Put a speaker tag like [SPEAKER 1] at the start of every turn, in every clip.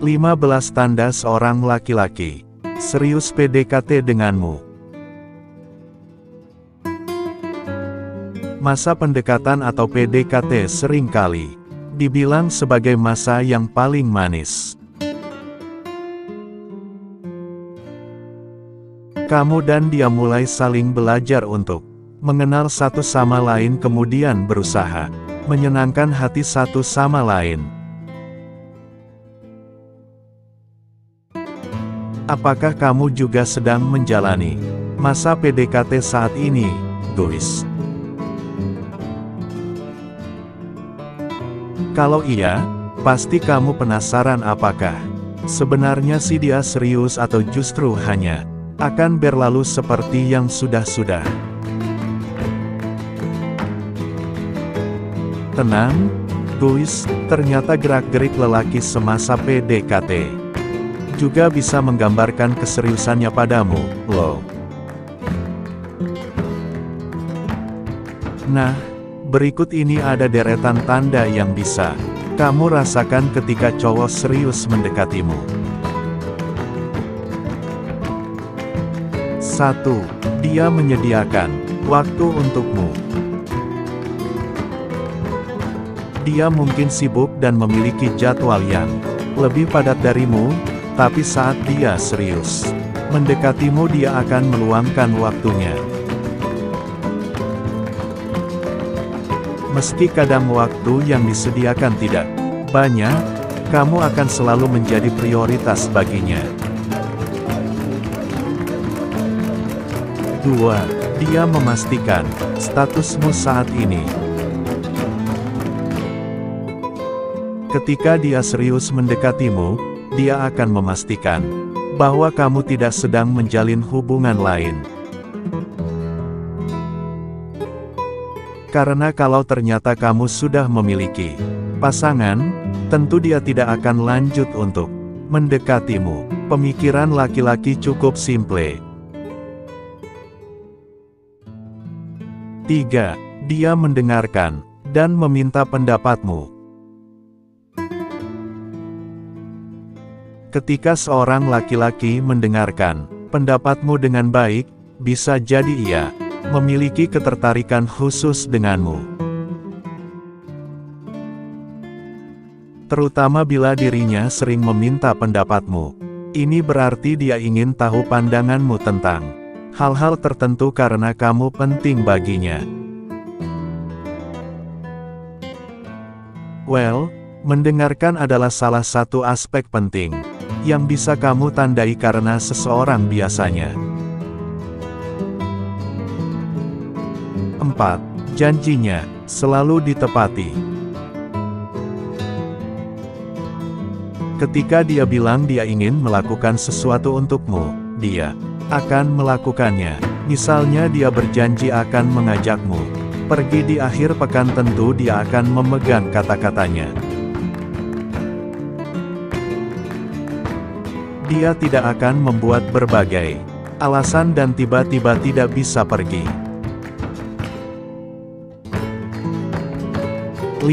[SPEAKER 1] 15 tanda seorang laki-laki serius PDKT denganmu. Masa pendekatan atau PDKT seringkali dibilang sebagai masa yang paling manis. Kamu dan dia mulai saling belajar untuk mengenal satu sama lain, kemudian berusaha menyenangkan hati satu sama lain. Apakah kamu juga sedang menjalani masa PDKT saat ini, guys? Kalau iya, pasti kamu penasaran apakah sebenarnya si dia serius atau justru hanya akan berlalu seperti yang sudah-sudah. Tenang, guys, ternyata gerak-gerik lelaki semasa PDKT juga bisa menggambarkan keseriusannya padamu, loh. Nah, berikut ini ada deretan tanda yang bisa kamu rasakan ketika cowok serius mendekatimu. 1. Dia menyediakan waktu untukmu. Dia mungkin sibuk dan memiliki jadwal yang lebih padat darimu, tapi saat dia serius mendekatimu, dia akan meluangkan waktunya. Meski kadang waktu yang disediakan tidak banyak, kamu akan selalu menjadi prioritas baginya. 2. Dia memastikan statusmu saat ini. Ketika dia serius mendekatimu, dia akan memastikan bahwa kamu tidak sedang menjalin hubungan lain. Karena kalau ternyata kamu sudah memiliki pasangan, tentu dia tidak akan lanjut untuk mendekatimu. Pemikiran laki-laki cukup simple. 3. Dia mendengarkan dan meminta pendapatmu. Ketika seorang laki-laki mendengarkan pendapatmu dengan baik, bisa jadi ia memiliki ketertarikan khusus denganmu. Terutama bila dirinya sering meminta pendapatmu. Ini berarti dia ingin tahu pandanganmu tentang hal-hal tertentu karena kamu penting baginya. Well, mendengarkan adalah salah satu aspek penting yang bisa kamu tandai karena seseorang biasanya. 4. Janjinya selalu ditepati. Ketika dia bilang dia ingin melakukan sesuatu untukmu, dia akan melakukannya. Misalnya dia berjanji akan mengajakmu pergi di akhir pekan, tentu dia akan memegang kata-katanya. Dia tidak akan membuat berbagai alasan dan tiba-tiba tidak bisa pergi. 5.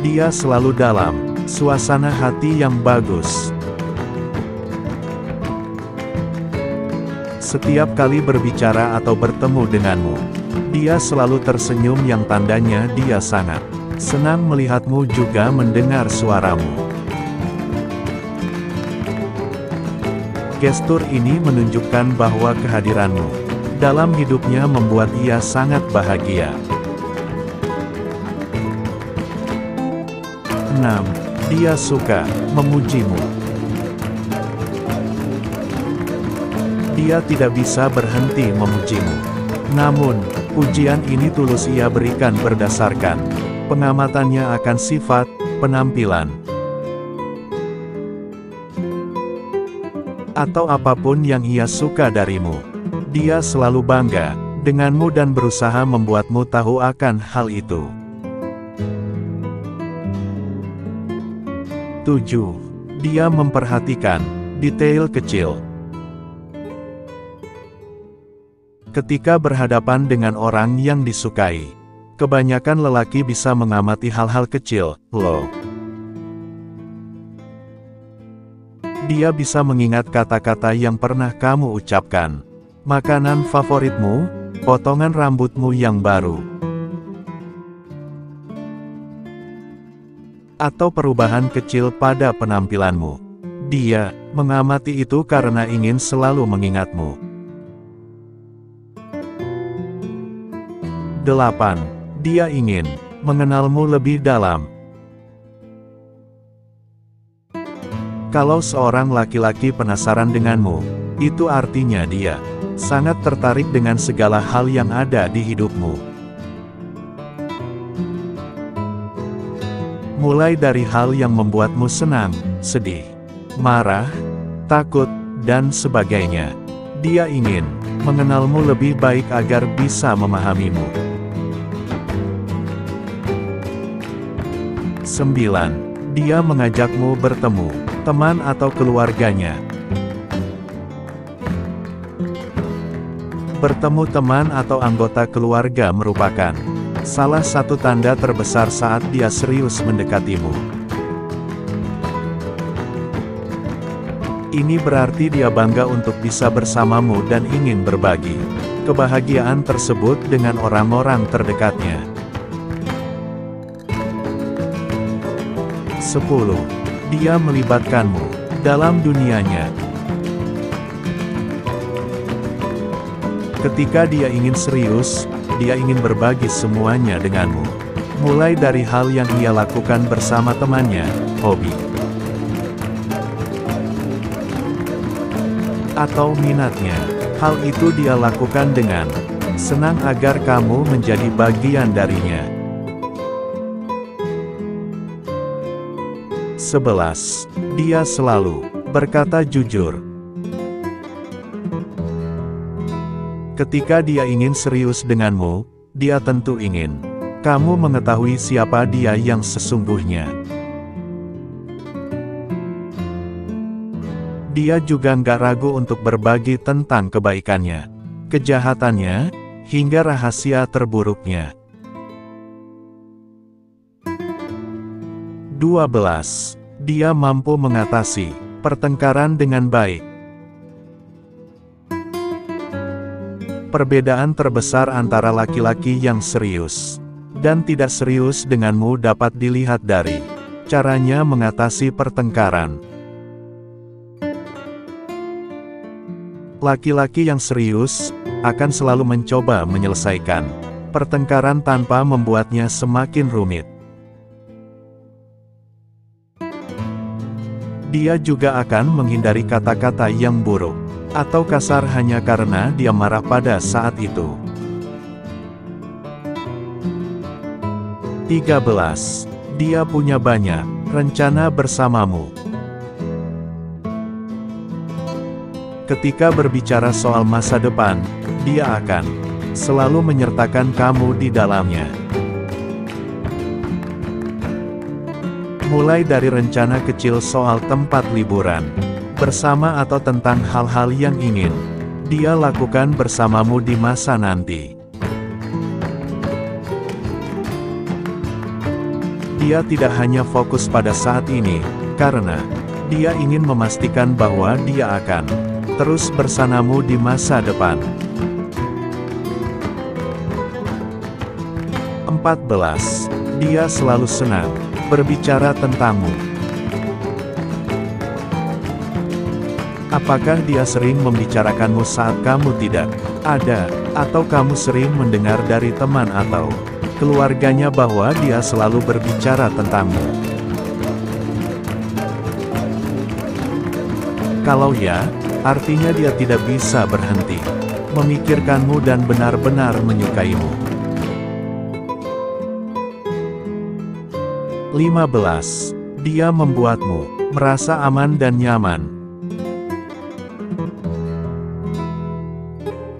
[SPEAKER 1] Dia selalu dalam suasana hati yang bagus. Setiap kali berbicara atau bertemu denganmu, dia selalu tersenyum yang tandanya dia sangat senang melihatmu juga mendengar suaramu. Gestur ini menunjukkan bahwa kehadiranmu dalam hidupnya membuat ia sangat bahagia. 6. Dia suka memujimu. Dia tidak bisa berhenti memujimu. Namun, pujian ini tulus ia berikan berdasarkan pengamatannya akan sifat, penampilan, atau apapun yang ia suka darimu. Dia selalu bangga denganmu dan berusaha membuatmu tahu akan hal itu. 7. Dia memperhatikan detail kecil. Ketika berhadapan dengan orang yang disukai, kebanyakan lelaki bisa mengamati hal-hal kecil, loh. Dia bisa mengingat kata-kata yang pernah kamu ucapkan. Makanan favoritmu, potongan rambutmu yang baru, atau perubahan kecil pada penampilanmu. Dia mengamati itu karena ingin selalu mengingatmu. 8. Dia ingin mengenalmu lebih dalam. Kalau seorang laki-laki penasaran denganmu, itu artinya dia sangat tertarik dengan segala hal yang ada di hidupmu. Mulai dari hal yang membuatmu senang, sedih, marah, takut, dan sebagainya. Dia ingin mengenalmu lebih baik agar bisa memahamimu. 9. Dia mengajakmu bertemu teman atau keluarganya. Bertemu teman atau anggota keluarga merupakan salah satu tanda terbesar saat dia serius mendekatimu. Ini berarti dia bangga untuk bisa bersamamu dan ingin berbagi kebahagiaan tersebut dengan orang-orang terdekatnya. 10. Dia melibatkanmu dalam dunianya. Ketika dia ingin serius, dia ingin berbagi semuanya denganmu. Mulai dari hal yang ia lakukan bersama temannya, hobi, atau minatnya. Hal itu dia lakukan dengan senang agar kamu menjadi bagian darinya. 11. Dia selalu berkata jujur. Ketika dia ingin serius denganmu, dia tentu ingin kamu mengetahui siapa dia yang sesungguhnya. Dia juga nggak ragu untuk berbagi tentang kebaikannya, kejahatannya, hingga rahasia terburuknya. 12. Dia mampu mengatasi pertengkaran dengan baik. Perbedaan terbesar antara laki-laki yang serius dan tidak serius denganmu dapat dilihat dari caranya mengatasi pertengkaran. Laki-laki yang serius akan selalu mencoba menyelesaikan pertengkaran tanpa membuatnya semakin rumit. Dia juga akan menghindari kata-kata yang buruk atau kasar hanya karena dia marah pada saat itu. 13. Dia punya banyak rencana bersamamu. Ketika berbicara soal masa depan, dia akan selalu menyertakan kamu di dalamnya. Mulai dari rencana kecil soal tempat liburan bersama atau tentang hal-hal yang ingin dia lakukan bersamamu di masa nanti. Dia tidak hanya fokus pada saat ini, karena dia ingin memastikan bahwa dia akan terus bersamamu di masa depan. 14. Dia selalu senang berbicara tentangmu. Apakah dia sering membicarakanmu saat kamu tidak ada, atau kamu sering mendengar dari teman atau keluarganya bahwa dia selalu berbicara tentangmu? Kalau ya, artinya dia tidak bisa berhenti memikirkanmu dan benar-benar menyukaimu. 15. Dia membuatmu merasa aman dan nyaman.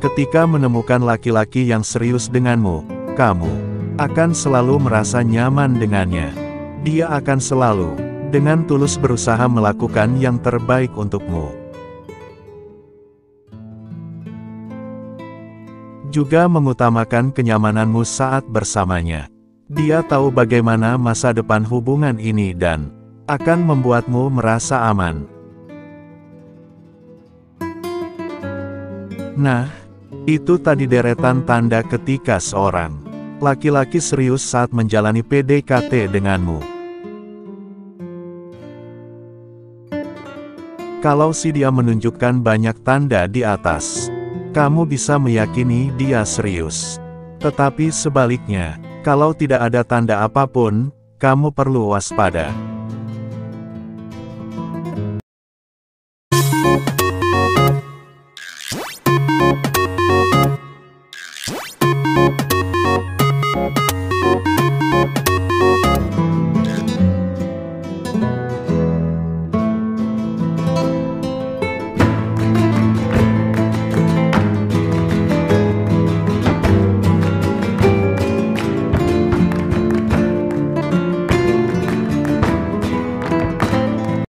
[SPEAKER 1] Ketika menemukan laki-laki yang serius denganmu, kamu akan selalu merasa nyaman dengannya. Dia akan selalu dengan tulus berusaha melakukan yang terbaik untukmu. Juga mengutamakan kenyamananmu saat bersamanya. Dia tahu bagaimana masa depan hubungan ini dan akan membuatmu merasa aman. Nah, itu tadi deretan tanda ketika seorang laki-laki serius saat menjalani PDKT denganmu. Kalau si dia menunjukkan banyak tanda di atas, kamu bisa meyakini dia serius. Tetapi sebaliknya, kalau tidak ada tanda apapun, kamu perlu waspada.